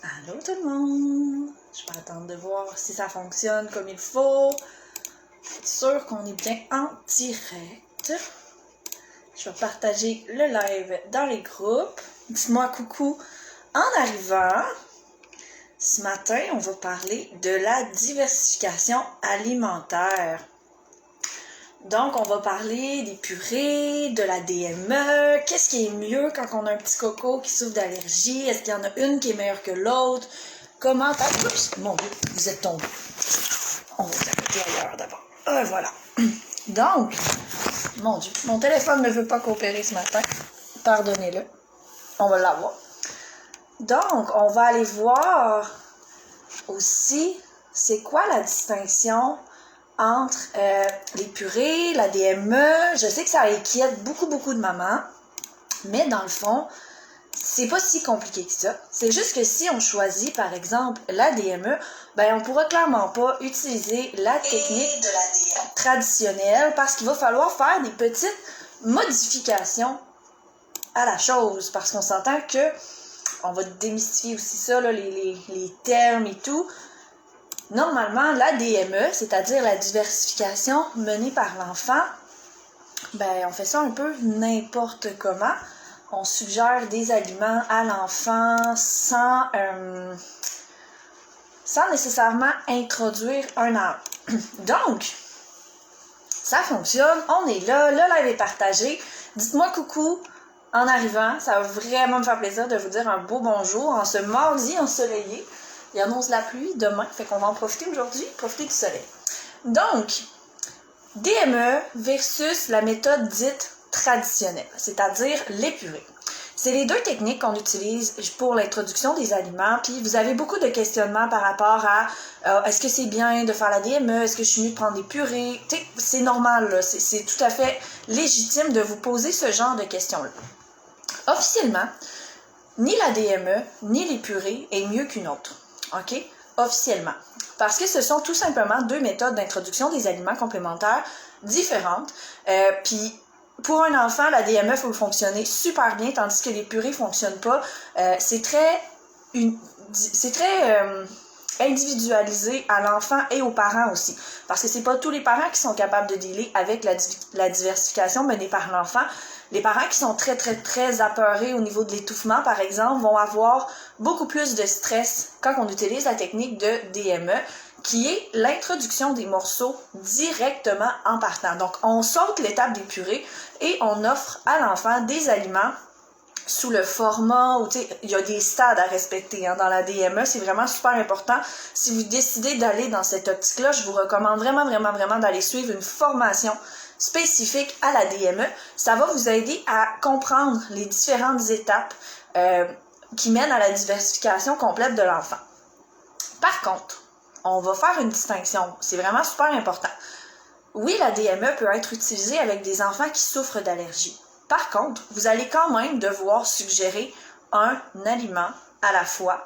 Allô tout le monde! Je vais attendre de voir si ça fonctionne comme il faut. Être sûr qu'on est bien en direct. Je vais partager le live dans les groupes. Dites-moi coucou en arrivant. Ce matin, on va parler de la diversification alimentaire. Donc, on va parler des purées, de la DME, qu'est-ce qui est mieux quand on a un petit coco qui souffre d'allergie, est-ce qu'il y en a une qui est meilleure que l'autre, comment... Oups, mon Dieu, vous êtes tombé. On va s'arrêter ailleurs d'abord. Voilà. Donc, mon Dieu, mon téléphone ne veut pas coopérer ce matin. Pardonnez-le. On va l'avoir. Donc, on va aller voir aussi, c'est quoi la distinction entre les purées, la DME. Je sais que ça inquiète beaucoup de mamans, mais dans le fond, c'est pas si compliqué que ça. C'est juste que si on choisit, par exemple, la DME, ben on pourra clairement pas utiliser la technique de la traditionnelle parce qu'il va falloir faire des petites modifications à la chose, parce qu'on s'entend que on va démystifier aussi ça, là, les termes et tout. Normalement, la DME, c'est-à-dire la diversification menée par l'enfant, ben on fait ça un peu n'importe comment. On suggère des aliments à l'enfant sans nécessairement introduire un âge. Donc, ça fonctionne, on est là, le live est partagé. Dites-moi coucou en arrivant, ça va vraiment me faire plaisir de vous dire un beau bonjour en ce mardi ensoleillé. Il annonce la pluie demain, fait qu'on va en profiter aujourd'hui, profiter du soleil. Donc, DME versus la méthode dite traditionnelle, c'est-à-dire les purées. C'est les deux techniques qu'on utilise pour l'introduction des aliments, puis vous avez beaucoup de questionnements par rapport à est-ce que c'est bien de faire la DME, est-ce que je suis mieux de prendre des purées, c'est normal, là. C'est tout à fait légitime de vous poser ce genre de questions-là. Officiellement, ni la DME, ni les purées est mieux qu'une autre. OK? Officiellement. Parce que ce sont tout simplement deux méthodes d'introduction des aliments complémentaires différentes. Puis, pour un enfant, la DME peut fonctionner super bien, tandis que les purées ne fonctionnent pas. C'est très individualisé à l'enfant et aux parents aussi. Parce que c'est pas tous les parents qui sont capables de dealer avec la diversification menée par l'enfant. Les parents qui sont très apeurés au niveau de l'étouffement, par exemple, vont avoir beaucoup plus de stress quand on utilise la technique de DME, qui est l'introduction des morceaux directement en partant. Donc, on saute l'étape des purées et on offre à l'enfant des aliments sous le format où, il y a des stades à respecter dans la DME, c'est vraiment super important. Si vous décidez d'aller dans cette optique-là, je vous recommande vraiment d'aller suivre une formation spécifique à la DME. Ça va vous aider à comprendre les différentes étapes qui mènent à la diversification complète de l'enfant. Par contre, on va faire une distinction. C'est vraiment super important. Oui, la DME peut être utilisée avec des enfants qui souffrent d'allergie. Par contre, vous allez quand même devoir suggérer un aliment à la fois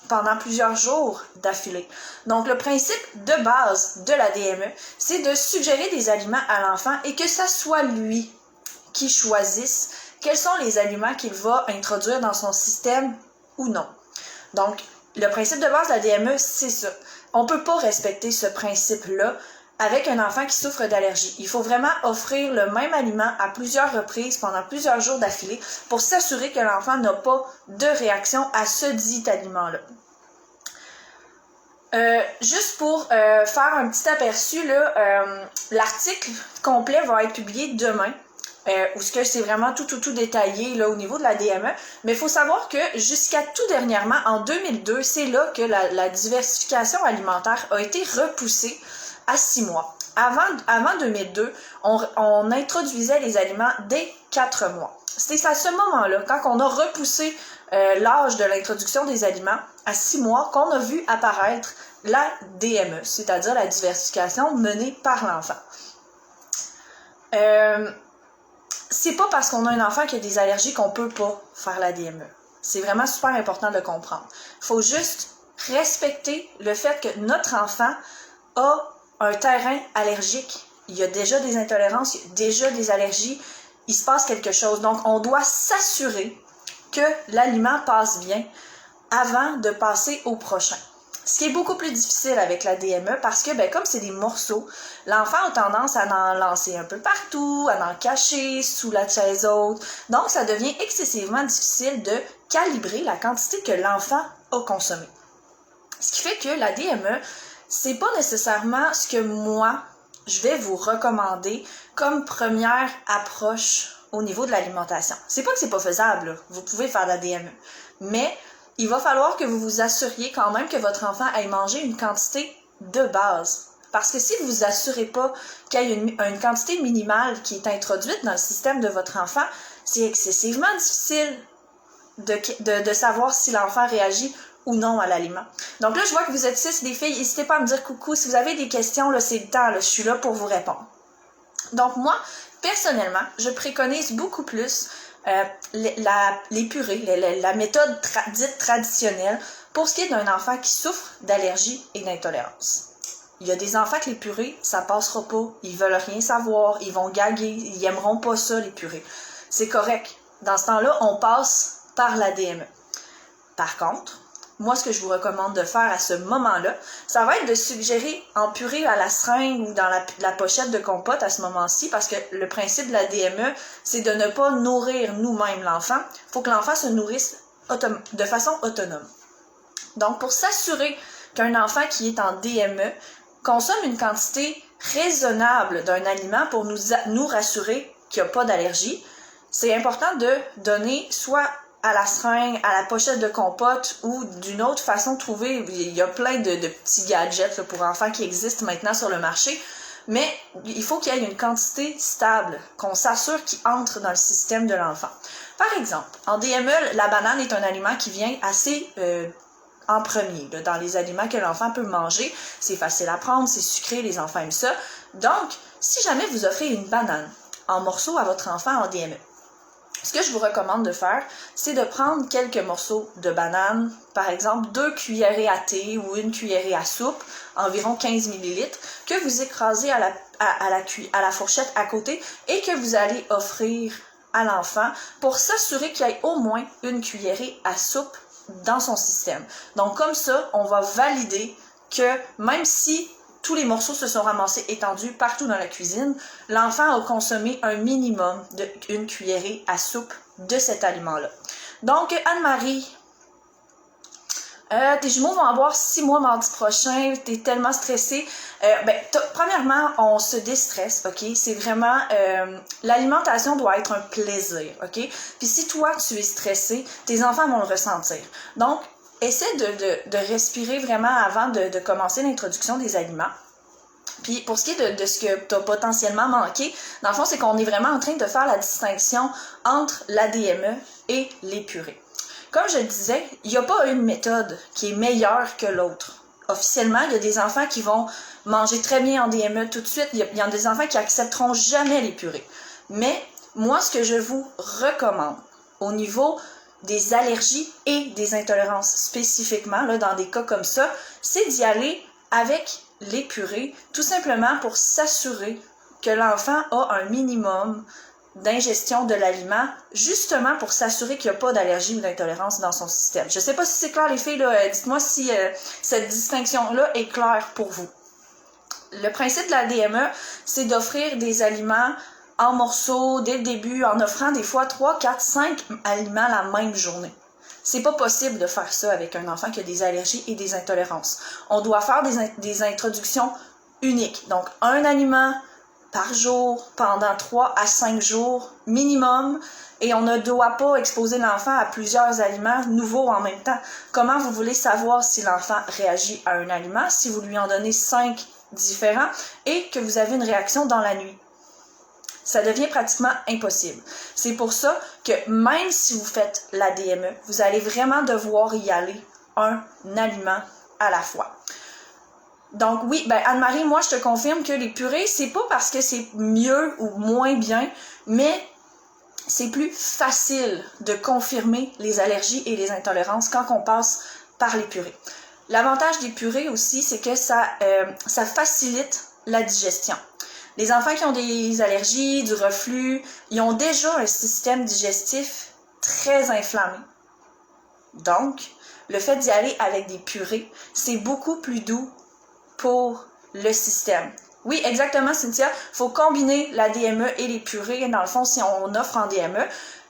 pendant plusieurs jours d'affilée. Donc, le principe de base de la DME, c'est de suggérer des aliments à l'enfant et que ça soit lui qui choisisse quels sont les aliments qu'il va introduire dans son système ou non. Donc, le principe de base de la DME, c'est ça. On ne peut pas respecter ce principe-là avec un enfant qui souffre d'allergie. Il faut vraiment offrir le même aliment à plusieurs reprises pendant plusieurs jours d'affilée pour s'assurer que l'enfant n'a pas de réaction à ce dit aliment-là. Juste pour faire un petit aperçu, l'article complet va être publié demain. Où ce que c'est vraiment tout détaillé là, au niveau de la DME. Mais il faut savoir que jusqu'à tout dernièrement, en 2002, c'est là que la diversification alimentaire a été repoussée à 6 mois. Avant 2002, on introduisait les aliments dès 4 mois. C'est à ce moment-là, quand on a repoussé l'âge de l'introduction des aliments à 6 mois, qu'on a vu apparaître la DME, c'est-à-dire la diversification menée par l'enfant. C'est pas parce qu'on a un enfant qui a des allergies qu'on peut pas faire la DME. C'est vraiment super important de le comprendre. Il faut juste respecter le fait que notre enfant a un terrain allergique. Il y a déjà des intolérances, il y a déjà des allergies, il se passe quelque chose. Donc, on doit s'assurer que l'aliment passe bien avant de passer au prochain. Ce qui est beaucoup plus difficile avec la DME parce que, comme c'est des morceaux, l'enfant a tendance à en lancer un peu partout, à en cacher sous la chaise haute. Donc, ça devient excessivement difficile de calibrer la quantité que l'enfant a consommée. Ce qui fait que la DME, c'est pas nécessairement ce que moi, je vais vous recommander comme première approche au niveau de l'alimentation. C'est pas que c'est pas faisable, là. Vous pouvez faire de la DME, mais il va falloir que vous vous assuriez quand même que votre enfant aille manger une quantité de base. Parce que si vous vous assurez pas qu'il y a une quantité minimale qui est introduite dans le système de votre enfant, c'est excessivement difficile de savoir si l'enfant réagit ou non à l'aliment. Donc là, je vois que vous êtes 6 des filles. N'hésitez pas à me dire coucou. Si vous avez des questions, là, c'est le temps. Là, je suis là pour vous répondre. Donc moi, personnellement, je préconise beaucoup plus les purées, la méthode dite traditionnelle pour ce qui est d'un enfant qui souffre d'allergie et d'intolérance. Il y a des enfants que les purées, ça passera pas, ils veulent rien savoir, ils vont gaguer, ils aimeront pas ça, les purées. C'est correct. Dans ce temps-là, on passe par la DME. Par contre, moi, ce que je vous recommande de faire à ce moment-là, ça va être de suggérer en purée à la seringue ou dans la pochette de compote à ce moment-ci, parce que le principe de la DME, c'est de ne pas nourrir nous-mêmes l'enfant. Il faut que l'enfant se nourrisse de façon autonome. Donc, pour s'assurer qu'un enfant qui est en DME consomme une quantité raisonnable d'un aliment pour nous rassurer qu'il n'y a pas d'allergie, c'est important de donner soit à la seringue, à la pochette de compote ou d'une autre façon de trouver. Il y a plein de petits gadgets là, pour enfants qui existent maintenant sur le marché, mais il faut qu'il y ait une quantité stable, qu'on s'assure qu'il entre dans le système de l'enfant. Par exemple, en DME, la banane est un aliment qui vient assez en premier, là, dans les aliments que l'enfant peut manger. C'est facile à prendre, c'est sucré, les enfants aiment ça. Donc, si jamais vous offrez une banane en morceaux à votre enfant en DME, ce que je vous recommande de faire, c'est de prendre quelques morceaux de banane, par exemple 2 cuillerées à thé ou 1 cuillerée à soupe, environ 15 ml, que vous écrasez à la fourchette à côté et que vous allez offrir à l'enfant pour s'assurer qu'il y ait au moins 1 cuillerée à soupe dans son système. Donc comme ça, on va valider que même si tous les morceaux se sont ramassés étendus partout dans la cuisine, l'enfant a consommé un minimum d'1 cuillerée à soupe de cet aliment-là. Donc, Anne-Marie, tes jumeaux vont avoir 6 mois mardi prochain, t'es tellement stressée. Premièrement, on se déstresse, ok? C'est vraiment, l'alimentation doit être un plaisir, ok? Puis si toi, tu es stressé, tes enfants vont le ressentir. Donc, essaie de respirer vraiment avant de commencer l'introduction des aliments. Puis pour ce qui est de ce que tu as potentiellement manqué, dans le fond, c'est qu'on est vraiment en train de faire la distinction entre la DME et les purées. Comme je le disais, il n'y a pas une méthode qui est meilleure que l'autre. Officiellement, il y a des enfants qui vont manger très bien en DME tout de suite. Il y a des enfants qui accepteront jamais les purées. Mais moi, ce que je vous recommande au niveau des allergies et des intolérances spécifiquement, là, dans des cas comme ça, c'est d'y aller avec les purées, tout simplement pour s'assurer que l'enfant a un minimum d'ingestion de l'aliment, justement pour s'assurer qu'il n'y a pas d'allergie ou d'intolérance dans son système. Je ne sais pas si c'est clair les filles, là, dites-moi si cette distinction-là est claire pour vous. Le principe de la DME, c'est d'offrir des aliments en morceaux dès le début, en offrant des fois 3, 4, 5 aliments la même journée. C'est pas possible de faire ça avec un enfant qui a des allergies et des intolérances. On doit faire des introductions uniques. Donc, un aliment par jour pendant 3 à 5 jours minimum, et on ne doit pas exposer l'enfant à plusieurs aliments nouveaux en même temps. Comment vous voulez savoir si l'enfant réagit à un aliment si vous lui en donnez 5 différents et que vous avez une réaction dans la nuit? Ça devient pratiquement impossible. C'est pour ça que même si vous faites la DME, vous allez vraiment devoir y aller un aliment à la fois. Donc oui, Anne-Marie, moi je te confirme que les purées, c'est pas parce que c'est mieux ou moins bien, mais c'est plus facile de confirmer les allergies et les intolérances quand on passe par les purées. L'avantage des purées aussi, c'est que ça facilite la digestion. Les enfants qui ont des allergies, du reflux, ils ont déjà un système digestif très inflammé. Donc, le fait d'y aller avec des purées, c'est beaucoup plus doux pour le système. Oui, exactement, Cynthia. Il faut combiner la DME et les purées. Dans le fond, si on offre en DME,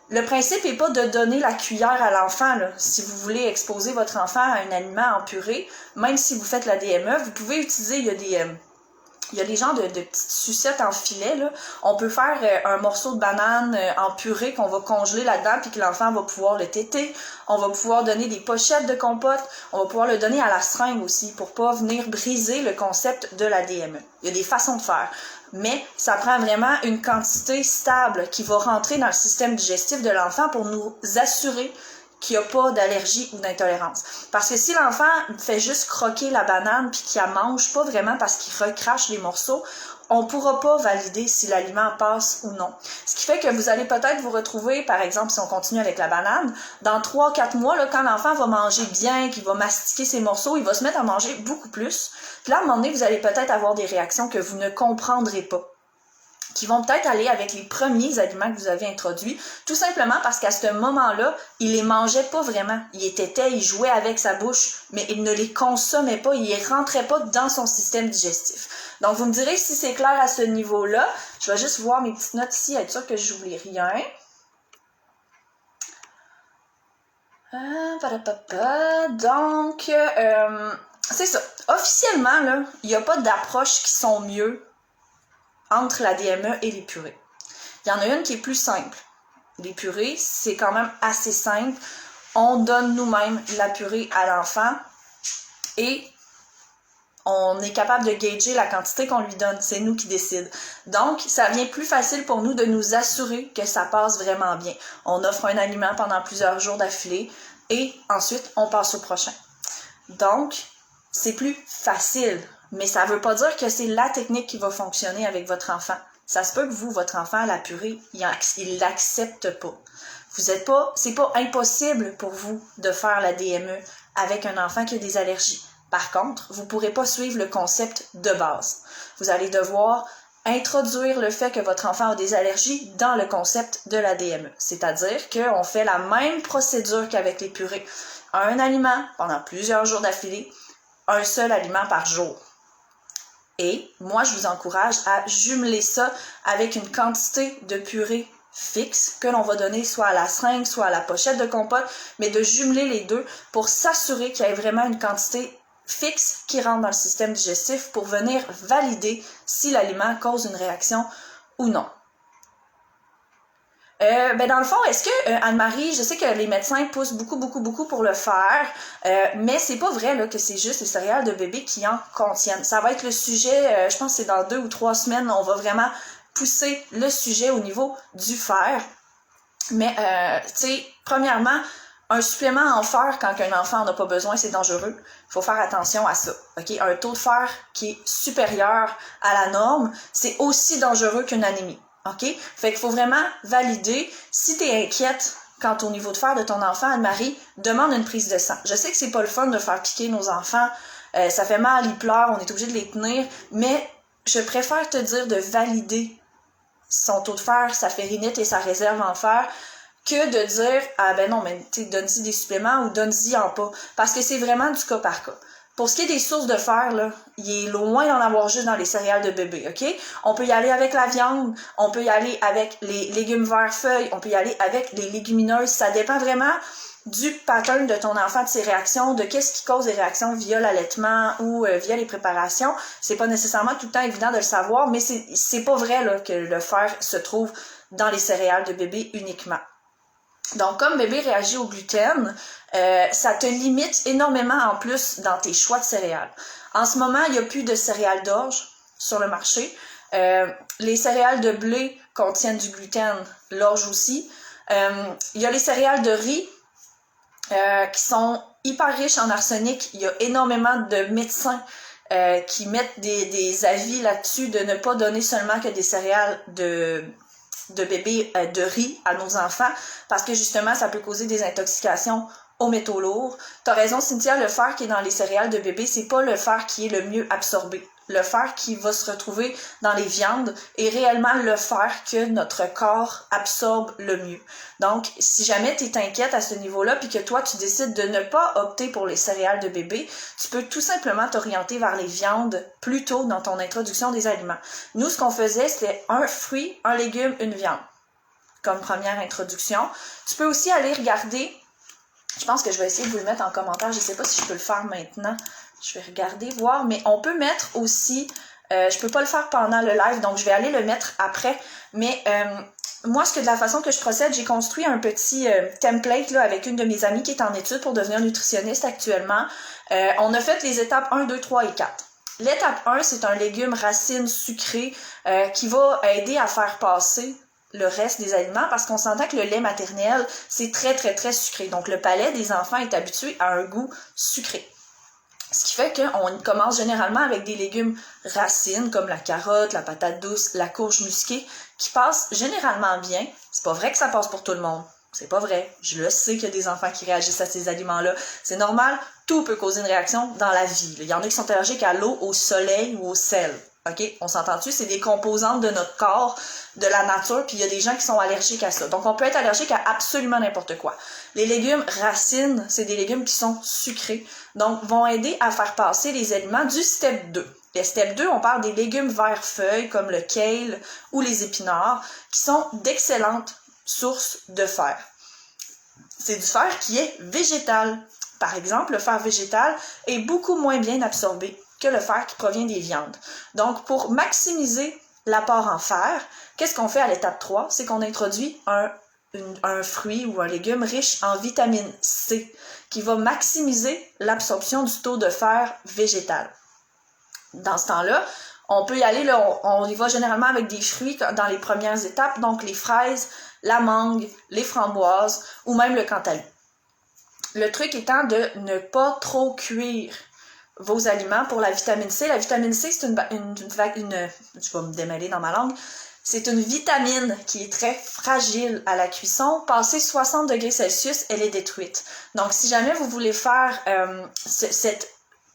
le principe n'est pas de donner la cuillère à l'enfant. Si vous voulez exposer votre enfant à un aliment en purée, même si vous faites la DME, vous pouvez utiliser, il y a des genres de petites sucettes en filet, là. On peut faire un morceau de banane en purée qu'on va congeler là-dedans puis que l'enfant va pouvoir le téter. On va pouvoir donner des pochettes de compote. On va pouvoir le donner à la seringue aussi pour pas venir briser le concept de la DME. Il y a des façons de faire. Mais ça prend vraiment une quantité stable qui va rentrer dans le système digestif de l'enfant pour nous assurer qu'il n'y a pas d'allergie ou d'intolérance. Parce que si l'enfant fait juste croquer la banane puis qu'il la mange pas vraiment parce qu'il recrache les morceaux, on ne pourra pas valider si l'aliment passe ou non. Ce qui fait que vous allez peut-être vous retrouver, par exemple, si on continue avec la banane, dans 3-4 mois, là, quand l'enfant va manger bien, qu'il va mastiquer ses morceaux, il va se mettre à manger beaucoup plus. Puis là, à un moment donné, vous allez peut-être avoir des réactions que vous ne comprendrez pas, qui vont peut-être aller avec les premiers aliments que vous avez introduits, tout simplement parce qu'à ce moment-là, il les mangeait pas vraiment. Il était, il jouait avec sa bouche, mais il ne les consommait pas, il ne rentrait pas dans son système digestif. Donc, vous me direz si c'est clair à ce niveau-là. Je vais juste voir mes petites notes ici, être sûr que je n'oublie rien. Donc, c'est ça. Officiellement, là, il n'y a pas d'approches qui sont mieux entre la DME et les purées. Il y en a une qui est plus simple. Les purées, c'est quand même assez simple. On donne nous-mêmes la purée à l'enfant et on est capable de gager la quantité qu'on lui donne. C'est nous qui décide. Donc, ça devient plus facile pour nous de nous assurer que ça passe vraiment bien. On offre un aliment pendant plusieurs jours d'affilée et ensuite, on passe au prochain. Donc, c'est plus facile. Mais ça ne veut pas dire que c'est la technique qui va fonctionner avec votre enfant. Ça se peut que vous, votre enfant, la purée, il l'accepte pas. C'est pas impossible pour vous de faire la DME avec un enfant qui a des allergies. Par contre, vous ne pourrez pas suivre le concept de base. Vous allez devoir introduire le fait que votre enfant a des allergies dans le concept de la DME. C'est-à-dire qu'on fait la même procédure qu'avec les purées. Un aliment pendant plusieurs jours d'affilée, un seul aliment par jour. Et moi, je vous encourage à jumeler ça avec une quantité de purée fixe que l'on va donner soit à la seringue, soit à la pochette de compote, mais de jumeler les deux pour s'assurer qu'il y ait vraiment une quantité fixe qui rentre dans le système digestif pour venir valider si l'aliment cause une réaction ou non. Dans le fond, est-ce que Anne-Marie, je sais que les médecins poussent beaucoup pour le faire, mais c'est pas vrai là, que c'est juste les céréales de bébé qui en contiennent. Ça va être le sujet, je pense que c'est dans 2 ou 3 semaines, on va vraiment pousser le sujet au niveau du fer. Mais, tu sais, premièrement, un supplément en fer quand un enfant n'en a pas besoin, c'est dangereux. Il faut faire attention à ça. Okay? Un taux de fer qui est supérieur à la norme, c'est aussi dangereux qu'une anémie. OK? Fait qu'il faut vraiment valider. Si tu es inquiète quant au niveau de fer de ton enfant, Anne-Marie, demande une prise de sang. Je sais que c'est pas le fun de faire piquer nos enfants. Ça fait mal, ils pleurent, on est obligé de les tenir. Mais je préfère te dire de valider son taux de fer, sa férinite et sa réserve en fer que de dire « Ah ben non, mais donne-y des suppléments ou donne-y en pas. » Parce que c'est vraiment du cas par cas. Pour ce qui est des sources de fer, là, il est loin d'en avoir juste dans les céréales de bébé, OK? On peut y aller avec la viande, on peut y aller avec les légumes verts feuilles, on peut y aller avec les légumineuses. Ça dépend vraiment du pattern de ton enfant, de ses réactions, de qu'est-ce qui cause des réactions via l'allaitement ou via les préparations. C'est pas nécessairement tout le temps évident de le savoir, mais c'est pas vrai là, que le fer se trouve dans les céréales de bébé uniquement. Donc, comme bébé réagit au gluten, ça te limite énormément en plus dans tes choix de céréales. En ce moment, il n'y a plus de céréales d'orge sur le marché. Les céréales de blé contiennent du gluten, l'orge aussi. Il y a les céréales de riz qui sont hyper riches en arsenic. Il y a énormément de médecins qui mettent des avis là-dessus de ne pas donner seulement que des céréales de bébé de riz à nos enfants parce que justement ça peut causer des intoxications aux métaux lourds. T'as raison Cynthia, le fer qui est dans les céréales de bébé, c'est pas le fer qui est le mieux absorbé. le fer qui va se retrouver dans les viandes est réellement le fer que notre corps absorbe le mieux. Donc, si jamais tu es inquiète à ce niveau-là puis que toi, tu décides de ne pas opter pour les céréales de bébé, tu peux tout simplement t'orienter vers les viandes plus tôt dans ton introduction des aliments. Nous, ce qu'on faisait, c'était un fruit, un légume, une viande comme première introduction. Tu peux aussi aller regarder, je pense que je vais essayer de vous le mettre en commentaire, je ne sais pas si je peux le faire maintenant. Je vais regarder, voir, mais on peut mettre aussi, je peux pas le faire pendant le live, donc je vais aller le mettre après, mais moi, de la façon que je procède, j'ai construit un petit template là, avec une de mes amies qui est en études pour devenir nutritionniste actuellement. On a fait les étapes 1, 2, 3 et 4. L'étape 1, c'est un légume racine sucré qui va aider à faire passer le reste des aliments parce qu'on s'entend que le lait maternel, c'est très, très, très sucré. Donc, le palais des enfants est habitué à un goût sucré. Ce qui fait qu'on commence généralement avec des légumes racines comme la carotte, la patate douce, la courge musquée qui passent généralement bien. C'est pas vrai que ça passe pour tout le monde. C'est pas vrai. Je le sais qu'il y a des enfants qui réagissent à ces aliments-là. C'est normal. Tout peut causer une réaction dans la vie. Il y en a qui sont allergiques à l'eau, au soleil ou au sel. OK? On s'entend-tu? C'est des composantes de notre corps, de la nature, puis il y a des gens qui sont allergiques à ça. Donc, on peut être allergique à absolument n'importe quoi. Les légumes racines, c'est des légumes qui sont sucrés, donc vont aider à faire passer les aliments du step 2. Le step 2, on parle des légumes vert feuilles comme le kale ou les épinards, qui sont d'excellentes sources de fer. C'est du fer qui est végétal. Par exemple, le fer végétal est beaucoup moins bien absorbé que le fer qui provient des viandes. Donc, pour maximiser l'apport en fer, qu'est-ce qu'on fait à l'étape 3? C'est qu'on introduit un fruit ou un légume riche en vitamine C qui va maximiser l'absorption du taux de fer végétal. Dans ce temps-là, on peut y aller, là, on y va généralement avec des fruits dans les premières étapes, donc les fraises, la mangue, les framboises ou même le cantaloupe. Le truc étant de ne pas trop cuire vos aliments pour la vitamine C. La vitamine C, c'est je vais me démêler dans ma langue, c'est une vitamine qui est très fragile à la cuisson. Passé 60 degrés Celsius, elle est détruite. Donc, si jamais vous voulez faire cette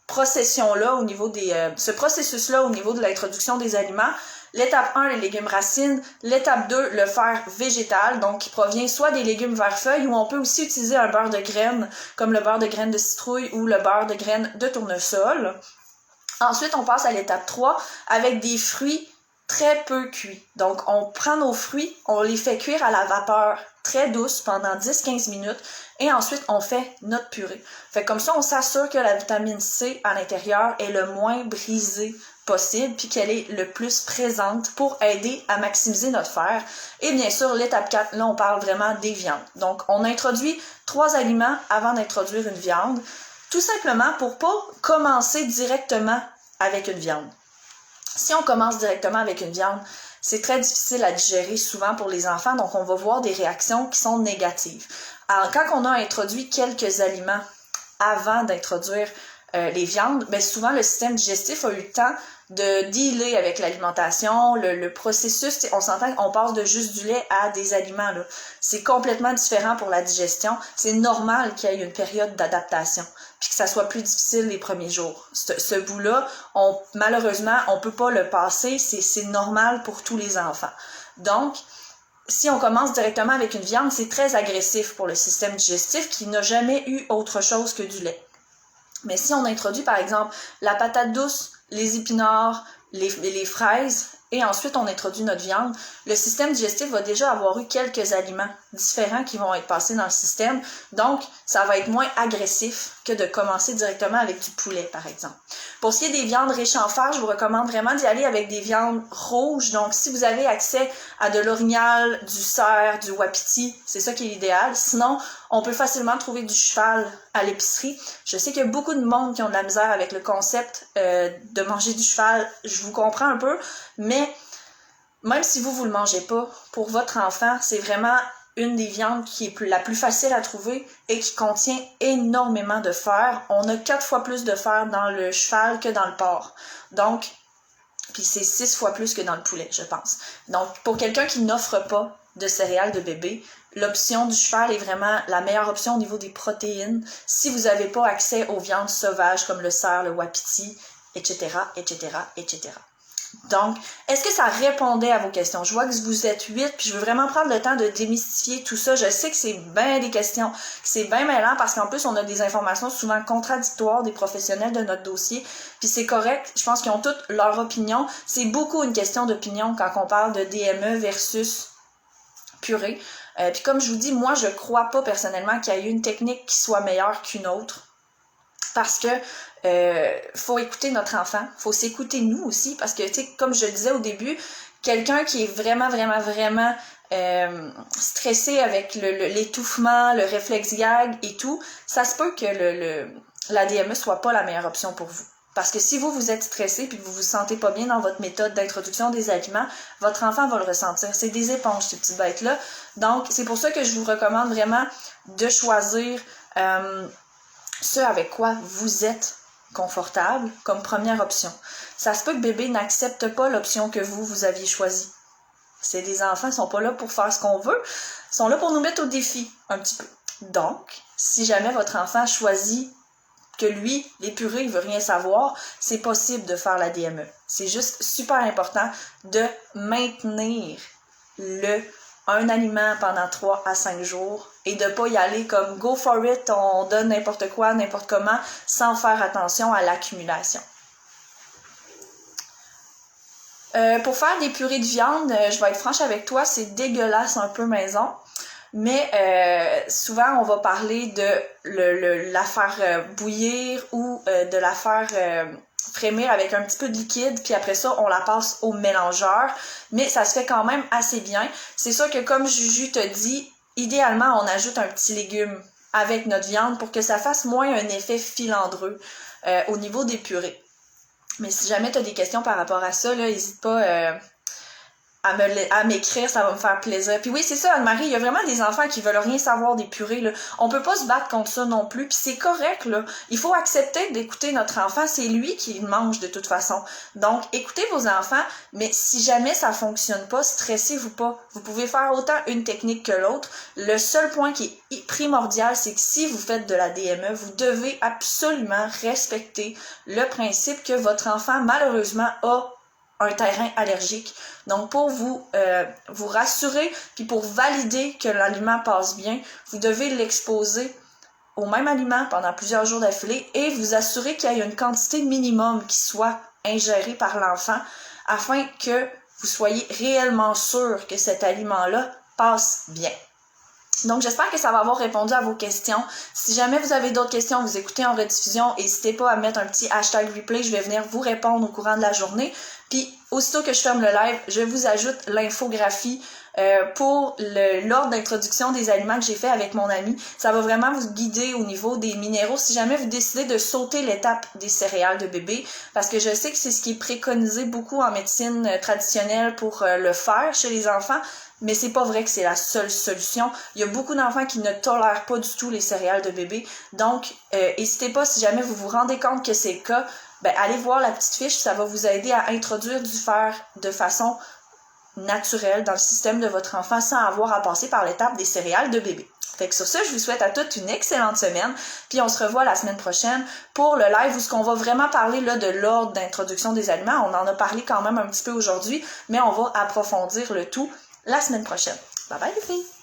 procession-là au niveau ce processus-là au niveau de l'introduction des aliments, l'étape 1, les légumes racines. L'étape 2, le fer végétal, donc qui provient soit des légumes vert feuilles ou on peut aussi utiliser un beurre de graines, comme le beurre de graines de citrouille ou le beurre de graines de tournesol. Ensuite, on passe à l'étape 3 avec des fruits très peu cuits. Donc, on prend nos fruits, on les fait cuire à la vapeur très douce pendant 10-15 minutes et ensuite, on fait notre purée. Fait comme ça, on s'assure que la vitamine C à l'intérieur est le moins brisée possible puis qu'elle est le plus présente pour aider à maximiser notre fer. Et bien sûr, l'étape 4, là, on parle vraiment des viandes. Donc, on introduit 3 aliments avant d'introduire une viande, tout simplement pour pas commencer directement avec une viande. Si on commence directement avec une viande, c'est très difficile à digérer souvent pour les enfants, donc on va voir des réactions qui sont négatives. Alors, quand on a introduit quelques aliments avant d'introduire les viandes, bien souvent le système digestif a eu le temps de dealer avec l'alimentation, le processus, on s'entend qu'on passe de juste du lait à des aliments, là. C'est complètement différent pour la digestion. C'est normal qu'il y ait une période d'adaptation, puis que ça soit plus difficile les premiers jours. Ce bout-là, malheureusement, on peut pas le passer, c'est normal pour tous les enfants. Donc, si on commence directement avec une viande, c'est très agressif pour le système digestif qui n'a jamais eu autre chose que du lait. Mais si on introduit, par exemple, la patate douce, les épinards, les fraises, et ensuite on introduit notre viande, le système digestif va déjà avoir eu quelques aliments différents qui vont être passés dans le système. Donc, ça va être moins agressif que de commencer directement avec du poulet, par exemple. Pour ce qui est des viandes riches en fer, je vous recommande vraiment d'y aller avec des viandes rouges. Donc, si vous avez accès à de l'orignal, du cerf, du wapiti, c'est ça qui est l'idéal. Sinon, on peut facilement trouver du cheval à l'épicerie. Je sais qu'il y a beaucoup de monde qui ont de la misère avec le concept de manger du cheval. Je vous comprends un peu, mais même si vous le mangez pas, pour votre enfant, c'est vraiment une des viandes qui est la plus facile à trouver et qui contient énormément de fer. On a 4 fois plus de fer dans le cheval que dans le porc. Donc, puis c'est 6 fois plus que dans le poulet, je pense. Donc, pour quelqu'un qui n'offre pas de céréales de bébé, l'option du cheval est vraiment la meilleure option au niveau des protéines. Si vous n'avez pas accès aux viandes sauvages comme le cerf, le wapiti, etc., etc., etc. Donc, est-ce que ça répondait à vos questions? Je vois que vous êtes 8, puis je veux vraiment prendre le temps de démystifier tout ça. Je sais que c'est bien des questions, que c'est bien mêlant, parce qu'en plus, on a des informations souvent contradictoires des professionnels de notre dossier, puis c'est correct. Je pense qu'ils ont toutes leur opinion. C'est beaucoup une question d'opinion quand on parle de DME versus purée. Puis comme je vous dis, moi, je crois pas personnellement qu'il y ait une technique qui soit meilleure qu'une autre. Parce que faut écouter notre enfant, faut s'écouter nous aussi, parce que, tu sais, comme je le disais au début, quelqu'un qui est vraiment stressé avec l'étouffement, le réflexe gag et tout, ça se peut que la DME soit pas la meilleure option pour vous. Parce que si vous êtes stressé puis que vous vous sentez pas bien dans votre méthode d'introduction des aliments, votre enfant va le ressentir. C'est des éponges, ces petites bêtes-là. Donc, c'est pour ça que je vous recommande vraiment de choisir ce avec quoi vous êtes confortable comme première option. Ça se peut que bébé n'accepte pas l'option que vous aviez choisie. C'est des enfants, ils sont pas là pour faire ce qu'on veut, ils sont là pour nous mettre au défi un petit peu. Donc, si jamais votre enfant choisit que lui, les purées, il veut rien savoir, c'est possible de faire la DME. C'est juste super important de maintenir un aliment pendant 3 à 5 jours et de pas y aller comme go for it, on donne n'importe quoi, n'importe comment, sans faire attention à l'accumulation. Pour faire des purées de viande, je vais être franche avec toi, c'est dégueulasse un peu maison. Mais souvent, on va parler de la faire bouillir ou de la faire frémir avec un petit peu de liquide, puis après ça, on la passe au mélangeur. Mais ça se fait quand même assez bien. C'est sûr que comme Juju te dit, idéalement, on ajoute un petit légume avec notre viande pour que ça fasse moins un effet filandreux au niveau des purées. Mais si jamais tu as des questions par rapport à ça, là, n'hésite pas à m'écrire, ça va me faire plaisir. Puis oui, c'est ça, Anne-Marie, il y a vraiment des enfants qui veulent rien savoir des purées, là. On peut pas se battre contre ça non plus, puis c'est correct, là. Il faut accepter d'écouter notre enfant, c'est lui qui mange de toute façon. Donc, écoutez vos enfants, mais si jamais ça fonctionne pas, stressez-vous pas. Vous pouvez faire autant une technique que l'autre. Le seul point qui est primordial, c'est que si vous faites de la DME, vous devez absolument respecter le principe que votre enfant, malheureusement, a un terrain allergique. Donc, pour vous rassurer, puis pour valider que l'aliment passe bien, vous devez l'exposer au même aliment pendant plusieurs jours d'affilée et vous assurer qu'il y ait une quantité minimum qui soit ingérée par l'enfant afin que vous soyez réellement sûr que cet aliment-là passe bien. Donc, j'espère que ça va avoir répondu à vos questions. Si jamais vous avez d'autres questions, vous écoutez en rediffusion, n'hésitez pas à mettre un petit hashtag replay. Je vais venir vous répondre au courant de la journée. Puis, aussitôt que je ferme le live, je vous ajoute l'infographie pour l'ordre d'introduction des aliments que j'ai fait avec mon ami. Ça va vraiment vous guider au niveau des minéraux si jamais vous décidez de sauter l'étape des céréales de bébé, parce que je sais que c'est ce qui est préconisé beaucoup en médecine traditionnelle pour le faire chez les enfants, mais c'est pas vrai que c'est la seule solution. Il y a beaucoup d'enfants qui ne tolèrent pas du tout les céréales de bébé, donc n'hésitez pas, si jamais vous vous rendez compte que c'est le cas, ben allez voir la petite fiche, ça va vous aider à introduire du fer de façon naturelle dans le système de votre enfant sans avoir à passer par l'étape des céréales de bébé. Fait que sur ça, je vous souhaite à toutes une excellente semaine, puis on se revoit la semaine prochaine pour le live où ce qu'on va vraiment parler là de l'ordre d'introduction des aliments. On en a parlé quand même un petit peu aujourd'hui, mais on va approfondir le tout la semaine prochaine. Bye bye les filles!